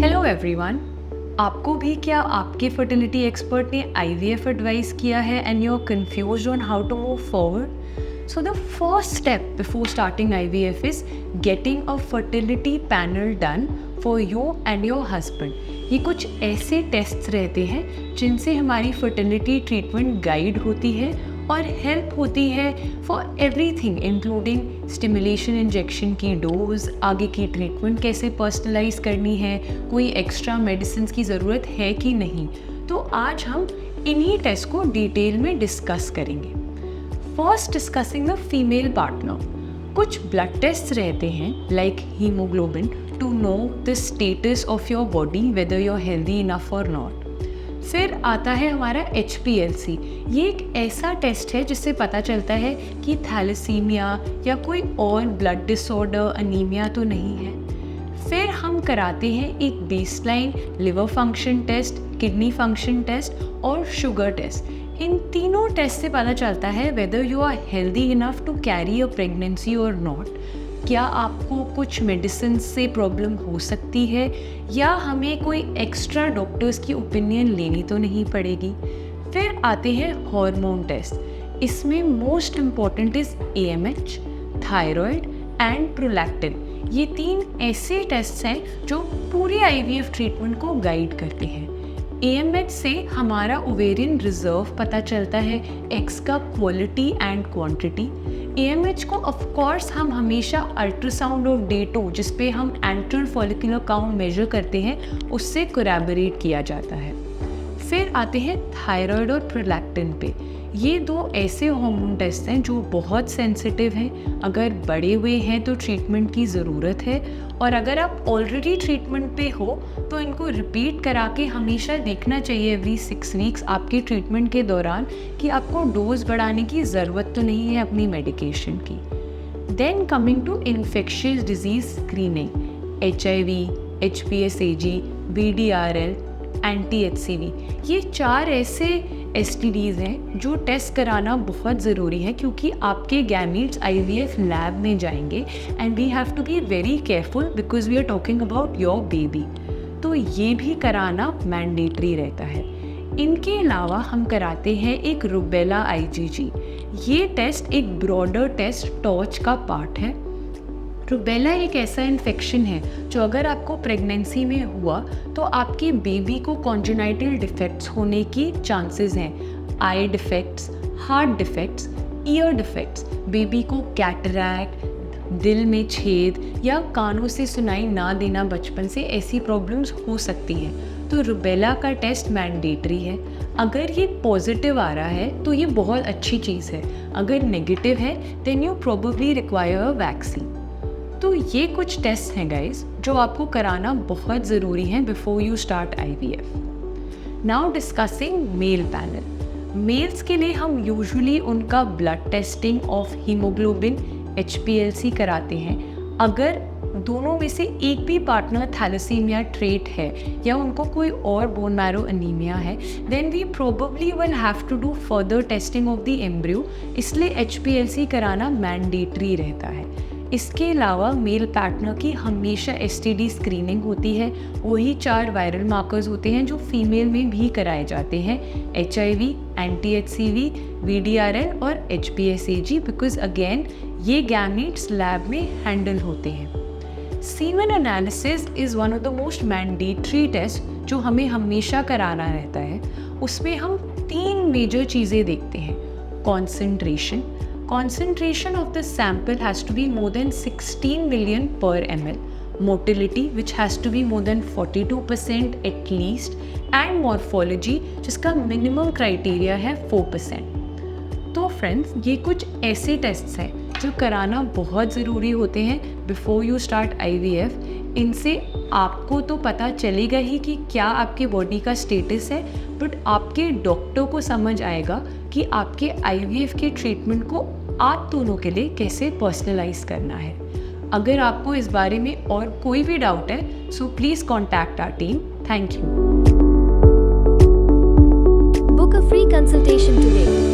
Hello everyone. आपको भी क्या आपके फर्टिलिटी एक्सपर्ट ने आईवीएफ एडवाइस किया है and you are confused on how to move forward? So the first step before starting IVF is getting a fertility panel done for you and your husband. ये कुछ ऐसे tests रहते हैं जिनसे हमारी फर्टिलिटी ट्रीटमेंट गाइड होती है और हेल्प होती है for everything including stimulation injection की डोज, आगे की ट्रीटमेंट कैसे पर्सनलाइज करनी है, कोई एक्स्ट्रा मेडिसिन की ज़रूरत है कि नहीं। तो आज हम इन्हीं टेस्ट को डिटेल में डिस्कस करेंगे। First discussing the female partner. कुछ ब्लड टेस्ट रहते हैं like haemoglobin to know the status of your body whether you are healthy enough और नॉट। फिर आता है हमारा HPLC। ये एक ऐसा टेस्ट है जिससे पता चलता है कि थैलेसीमिया या कोई और ब्लड डिसऑर्डर, अनीमिया तो नहीं है। फिर हम कराते हैं एक baseline liver function test, kidney function test और शुगर टेस्ट। इन तीनों टेस्ट से पता चलता है whether you are healthy enough to carry a pregnancy और नॉट। क्या आपको कुछ मेडिसिन से प्रॉब्लम हो सकती है या हमें कोई एक्स्ट्रा डॉक्टर्स की ओपिनियन लेनी तो नहीं पड़ेगी। फिर आते हैं हार्मोन टेस्ट। इसमें most important is AMH, thyroid and prolactin. ये 3 ऐसे टेस्ट हैं जो पूरी IVF ट्रीटमेंट को गाइड करते हैं। AMH से हमारा ओवेरियन रिजर्व पता चलता है, एग्स का क्वालिटी एंड क्वांटिटी। AMH को ऑफ कोर्स हम हमेशा अल्ट्रासाउंड ऑफ डे 2 जिस पे हम एंट्रल फॉलिकुलर काउंट मेजर करते हैं उससे कोरैबोरेट किया जाता है। फिर आते हैं थायराइड और प्रोलैक्टिन पे। ये 2 ऐसे हार्मोन टेस्ट हैं जो बहुत सेंसिटिव हैं। अगर बढ़े हुए हैं तो ट्रीटमेंट की ज़रूरत है और अगर आप ऑलरेडी ट्रीटमेंट पे हो तो इनको रिपीट करा के हमेशा देखना चाहिए एवरी 6 वीक्स आपकी ट्रीटमेंट के दौरान कि आपको डोज बढ़ाने की ज़रूरत तो नहीं है अपनी मेडिकेशन की। Then coming to infectious disease screening, HIV, HPSAG, VDRL, anti-HCV। ये 4 ऐसे STDs हैं जो टेस्ट कराना बहुत ज़रूरी है क्योंकि आपके गैमीट्स IVF लैब में जाएंगे and we have to be very careful because we are talking about your baby. तो ये भी कराना मैंडेटरी रहता है। इनके अलावा हम कराते हैं एक रुबेला IgG। ये टेस्ट एक ब्रॉडर टेस्ट टॉर्च का पार्ट है। रुबेला एक ऐसा इन्फेक्शन है जो अगर आपको प्रेगनेंसी में हुआ तो आपके बेबी को कॉन्जेनाइटल डिफेक्ट्स होने की चांसेस हैं। Eye defects, heart defects, ear defects, baby को कैटरैक्ट, दिल में छेद या कानों से सुनाई ना देना बचपन से, ऐसी प्रॉब्लम्स हो सकती हैं। तो रुबेला का टेस्ट मैंडेटरी है। अगर ये पॉजिटिव आ रहा है तो ये बहुत अच्छी चीज़ है, अगर नेगेटिव है then you probably require a vaccine. तो ये कुछ टेस्ट हैं गाइज जो आपको कराना बहुत ज़रूरी है before you start IVF। Now discussing male panel. Males के लिए हम यूजुअली उनका blood testing of haemoglobin HPLC कराते हैं। अगर दोनों में से एक भी पार्टनर थैलेसीमिया ट्रेट है या उनको कोई और बोन मैरो अनीमिया है then we probably will have to do further testing of the embryo, इसलिए HPLC कराना मैंडेटरी रहता है। इसके अलावा मेल पार्टनर की हमेशा STD स्क्रीनिंग होती है। वही 4 वायरल मार्कर्स होते हैं जो फीमेल में भी कराए जाते हैं, HIV, anti-HCV, VDRL और HPSAG, बिकॉज अगेन ये गैमीट्स लैब में हैंडल होते हैं। Semen analysis is one of the most mandatory test जो हमें हमेशा कराना रहता है। उसमें हम 3 मेजर चीज़ें देखते हैं। Concentration of the sample has to be more than 16 million per ml. Motility which has to be more than 42% at least, and morphology जिसका minimum criteria है 4%। तो फ्रेंड्स ये कुछ ऐसे टेस्ट्स हैं जो कराना बहुत ज़रूरी होते हैं बिफोर यू स्टार्ट IVF। इनसे आपको तो पता चलेगा ही कि क्या आपके बॉडी का स्टेटस है, बट आपके डॉक्टर को समझ आएगा कि आपके IVF के ट्रीटमेंट को आप दोनों के लिए कैसे पर्सनलाइज करना है। अगर आपको इस बारे में और कोई भी डाउट है so please contact our team. Thank you. Book a free consultation today.